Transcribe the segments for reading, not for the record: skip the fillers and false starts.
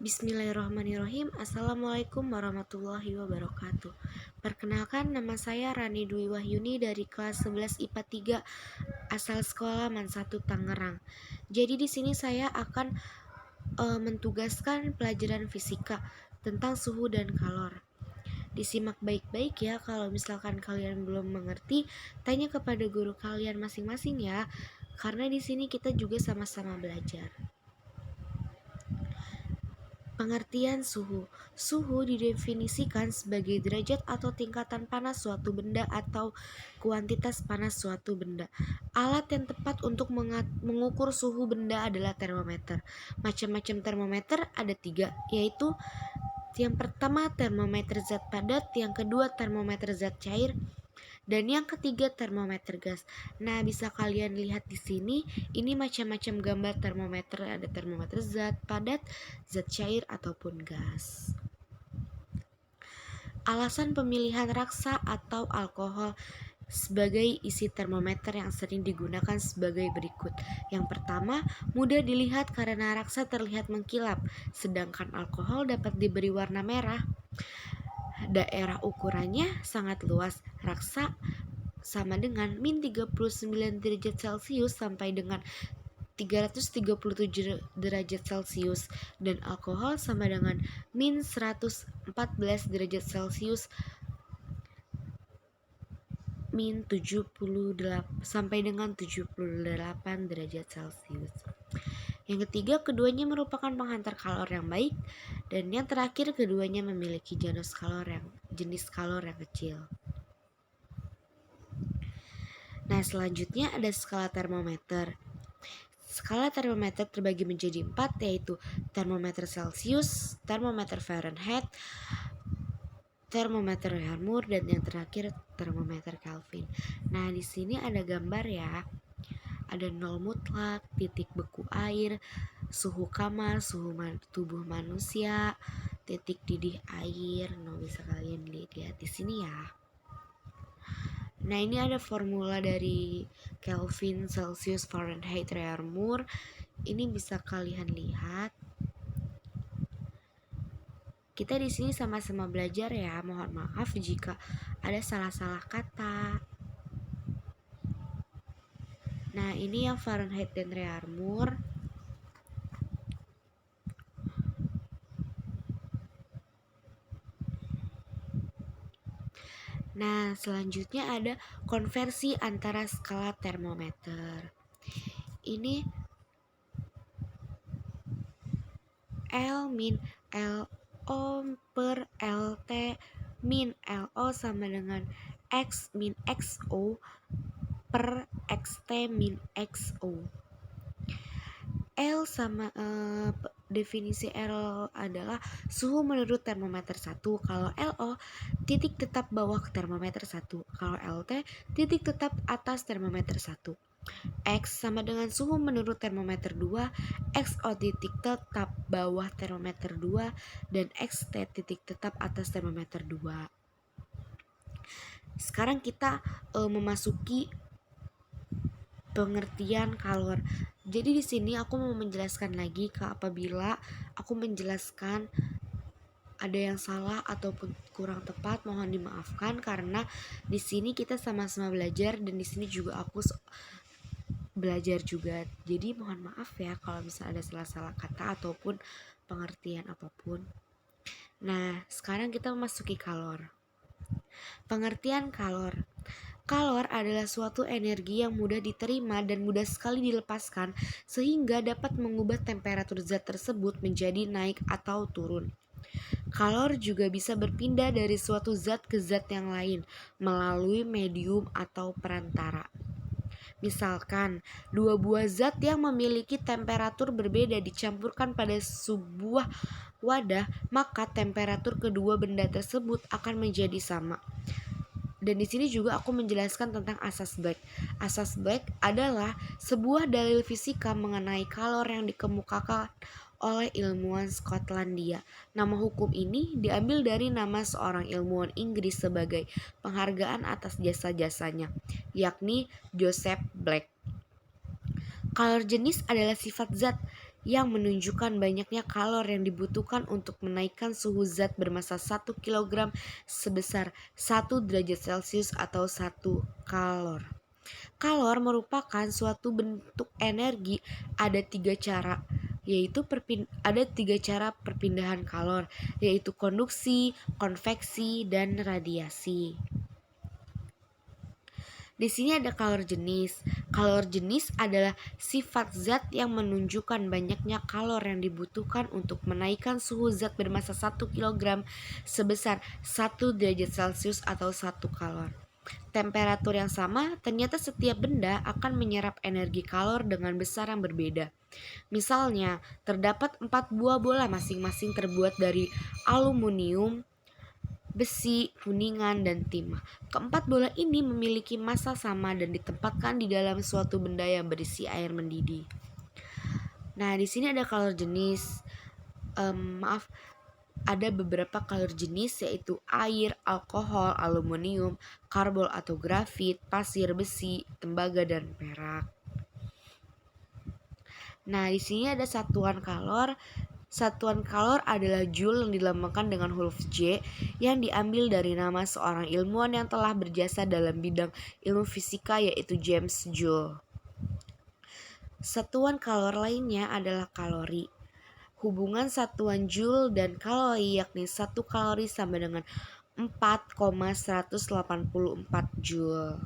Bismillahirrahmanirrahim. Assalamualaikum warahmatullahi wabarakatuh. Perkenalkan, nama saya Rani Dwi Wahyuni dari kelas 11 IPA 3 asal sekolah Man 1 Tangerang. Jadi di sini saya akan mentugaskan pelajaran fisika tentang suhu dan kalor. Disimak baik-baik ya, kalau misalkan kalian belum mengerti, tanya kepada guru kalian masing-masing ya. Karena di sini kita juga sama-sama belajar. Pengertian suhu. Suhu didefinisikan sebagai derajat atau tingkatan panas suatu benda atau kuantitas panas suatu benda. Alat yang tepat untuk mengukur suhu benda adalah termometer. Macam-macam termometer ada 3, yaitu yang pertama termometer zat padat, yang kedua termometer zat cair, dan yang ketiga termometer gas. Nah, bisa kalian lihat di sini, ini macam-macam gambar termometer, ada termometer zat padat, zat cair ataupun gas. Alasan pemilihan raksa atau alkohol sebagai isi termometer yang sering digunakan sebagai berikut. Yang pertama, mudah dilihat karena raksa terlihat mengkilap, sedangkan alkohol dapat diberi warna merah. Daerah ukurannya sangat luas. Raksa sama dengan min 39 derajat Celcius sampai dengan 337 derajat Celcius, dan alkohol sama dengan min 114 derajat Celcius min 78 sampai dengan 78 derajat Celcius. Yang ketiga, keduanya merupakan penghantar kalor yang baik, dan yang terakhir, keduanya memiliki jenis kalor yang kecil. Nah, selanjutnya ada skala termometer. Skala termometer terbagi menjadi 4, yaitu termometer Celcius, termometer Fahrenheit, termometer Reaumur, dan yang terakhir termometer Kelvin. Nah, di sini ada gambar ya. Ada 0 mutlak, titik beku air, suhu kamar, suhu tubuh manusia, titik didih air. Nah, bisa kalian lihat di sini ya. Nah, ini ada formula dari Kelvin, Celsius, Fahrenheit, Reaumur. Ini bisa kalian lihat. Kita di sini sama-sama belajar ya. Mohon maaf jika ada salah-salah kata. Nah, ini yang Fahrenheit dan Reaumur. Nah, selanjutnya ada konversi antara skala termometer. Ini L min LO per LT min LO sama dengan X min XO per XT min XO. L sama definisi L adalah suhu menurut termometer 1. Kalau LO, titik tetap bawah termometer 1. Kalau LT, titik tetap atas termometer 1. X sama dengan suhu menurut termometer 2, XO titik tetap bawah termometer 2, dan XT titik tetap atas termometer 2. Sekarang kita memasuki pengertian kalor. Jadi di sini aku mau menjelaskan lagi, apabila aku menjelaskan ada yang salah ataupun kurang tepat, mohon dimaafkan karena di sini kita sama-sama belajar dan di sini juga aku belajar juga. Jadi mohon maaf ya kalau misalnya ada salah-salah kata ataupun pengertian apapun. Nah, sekarang kita memasuki kalor. Pengertian kalor. Kalor adalah suatu energi yang mudah diterima dan mudah sekali dilepaskan sehingga dapat mengubah temperatur zat tersebut menjadi naik atau turun. Kalor juga bisa berpindah dari suatu zat ke zat yang lain melalui medium atau perantara. Misalkan, dua buah zat yang memiliki temperatur berbeda dicampurkan pada sebuah wadah, maka temperatur kedua benda tersebut akan menjadi sama. Dan di sini juga aku menjelaskan tentang asas Black. Asas Black adalah sebuah dalil fisika mengenai kalor yang dikemukakan oleh ilmuwan Skotlandia. Nama hukum ini diambil dari nama seorang ilmuwan Inggris sebagai penghargaan atas jasa-jasanya, yakni Joseph Black. Kalor jenis adalah sifat zat yang menunjukkan banyaknya kalor yang dibutuhkan untuk menaikkan suhu zat bermassa 1 kg sebesar 1 derajat Celcius atau 1 kalor. Kalor merupakan suatu bentuk energi. Ada tiga cara perpindahan kalor, yaitu konduksi, konveksi, dan radiasi. Di sini ada kalor jenis. Kalor jenis adalah sifat zat yang menunjukkan banyaknya kalor yang dibutuhkan untuk menaikkan suhu zat bermassa 1 kg sebesar 1 derajat Celcius atau 1 kalor. Temperatur yang sama, ternyata setiap benda akan menyerap energi kalor dengan besar yang berbeda. Misalnya, terdapat 4 buah bola masing-masing terbuat dari aluminium, besi, kuningan, dan timah. Keempat bola ini memiliki massa sama dan ditempatkan di dalam suatu benda yang berisi air mendidih. Nah, di sini ada kalor jenis. Ada beberapa kalor jenis, yaitu air, alkohol, aluminium, karbon atau grafit, pasir, besi, tembaga, dan perak. Nah, di sini ada satuan kalor. Satuan kalor adalah Joule yang dilambangkan dengan huruf J yang diambil dari nama seorang ilmuwan yang telah berjasa dalam bidang ilmu fisika, yaitu James Joule. Satuan kalor lainnya adalah kalori. Hubungan satuan Joule dan kalori yakni 1 kalori sama dengan 4,184 Joule.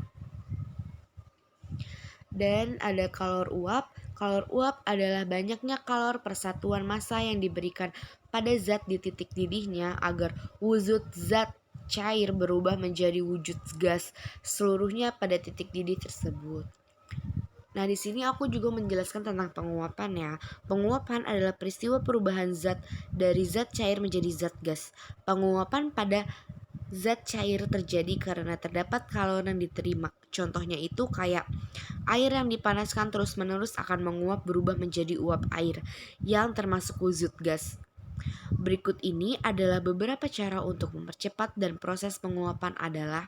Dan ada kalor uap. Kalor uap adalah banyaknya kalor persatuan massa yang diberikan pada zat di titik didihnya agar wujud zat cair berubah menjadi wujud gas seluruhnya pada titik didih tersebut. Nah, di sini aku juga menjelaskan tentang penguapan ya. Penguapan adalah peristiwa perubahan zat dari zat cair menjadi zat gas. Penguapan pada zat cair terjadi karena terdapat kalor yang diterima. Contohnya itu kayak air yang dipanaskan terus-menerus akan menguap berubah menjadi uap air yang termasuk wujud gas. Berikut ini adalah beberapa cara untuk mempercepat dan proses penguapan adalah: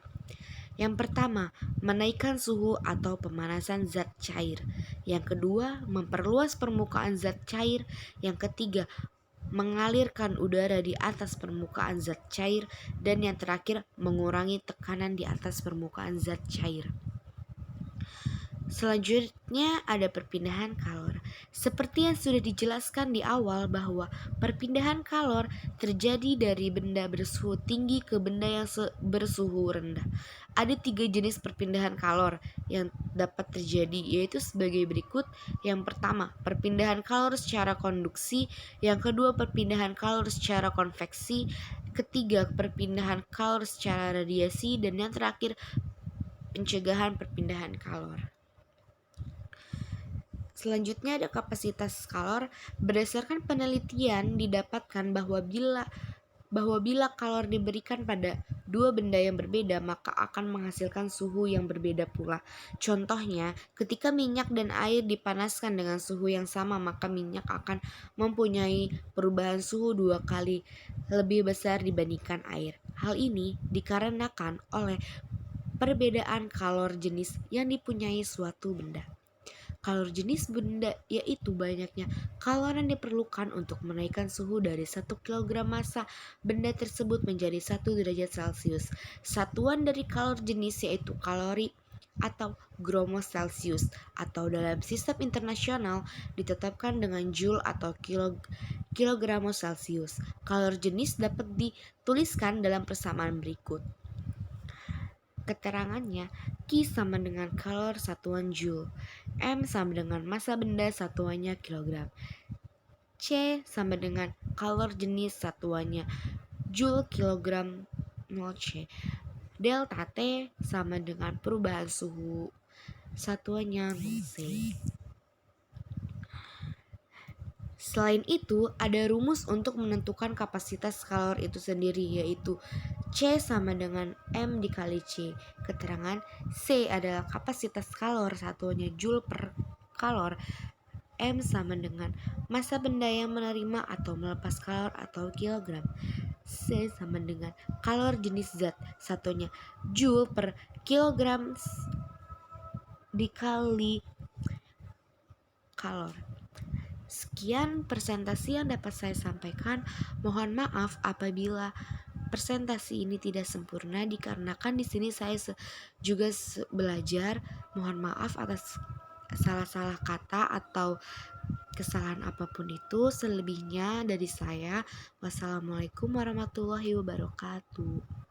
yang pertama, menaikkan suhu atau pemanasan zat cair. Yang kedua, memperluas permukaan zat cair. Yang ketiga, mengalirkan udara di atas permukaan zat cair. Dan yang terakhir, mengurangi tekanan di atas permukaan zat cair. Selanjutnya ada perpindahan kalor. Seperti yang sudah dijelaskan di awal bahwa perpindahan kalor terjadi dari benda bersuhu tinggi ke benda yang bersuhu rendah. Ada 3 jenis perpindahan kalor yang dapat terjadi, yaitu sebagai berikut. Yang pertama, perpindahan kalor secara konduksi. Yang kedua, perpindahan kalor secara konveksi. Ketiga, perpindahan kalor secara radiasi. Dan yang terakhir, pencegahan perpindahan kalor. Selanjutnya ada kapasitas kalor. Berdasarkan penelitian didapatkan bahwa bila kalor diberikan pada dua benda yang berbeda, maka akan menghasilkan suhu yang berbeda pula. Contohnya, ketika minyak dan air dipanaskan dengan suhu yang sama, maka minyak akan mempunyai perubahan suhu 2 kali lebih besar dibandingkan air. Hal ini dikarenakan oleh perbedaan kalor jenis yang dipunyai suatu benda. Kalor jenis benda yaitu banyaknya kalor yang diperlukan untuk menaikkan suhu dari 1 kg massa benda tersebut menjadi 1 derajat Celcius. Satuan dari kalor jenis yaitu kalori atau Celsius, atau dalam sistem internasional ditetapkan dengan Joule atau Celsius. Kalor jenis dapat dituliskan dalam persamaan berikut. Keterangannya, Q sama dengan kalor satuan Joule, M sama dengan massa benda satuannya kilogram, C sama dengan kalor jenis satuannya Joule kilogram 0C, delta T sama dengan perubahan suhu satuannya 0C. Selain itu, ada rumus untuk menentukan kapasitas kalor itu sendiri, yaitu C sama dengan M dikali C. Keterangan C adalah kapasitas kalor satuannya Joule per kalor. M sama dengan massa benda yang menerima atau melepas kalor atau kilogram. C sama dengan kalor jenis zat satunya Joule per kilogram dikali kalor. Sekian presentasi yang dapat saya sampaikan. Mohon maaf apabila presentasi ini tidak sempurna dikarenakan di sini saya juga belajar. Mohon maaf atas salah-salah kata atau kesalahan apapun itu. Selebihnya dari saya, wassalamualaikum warahmatullahi wabarakatuh.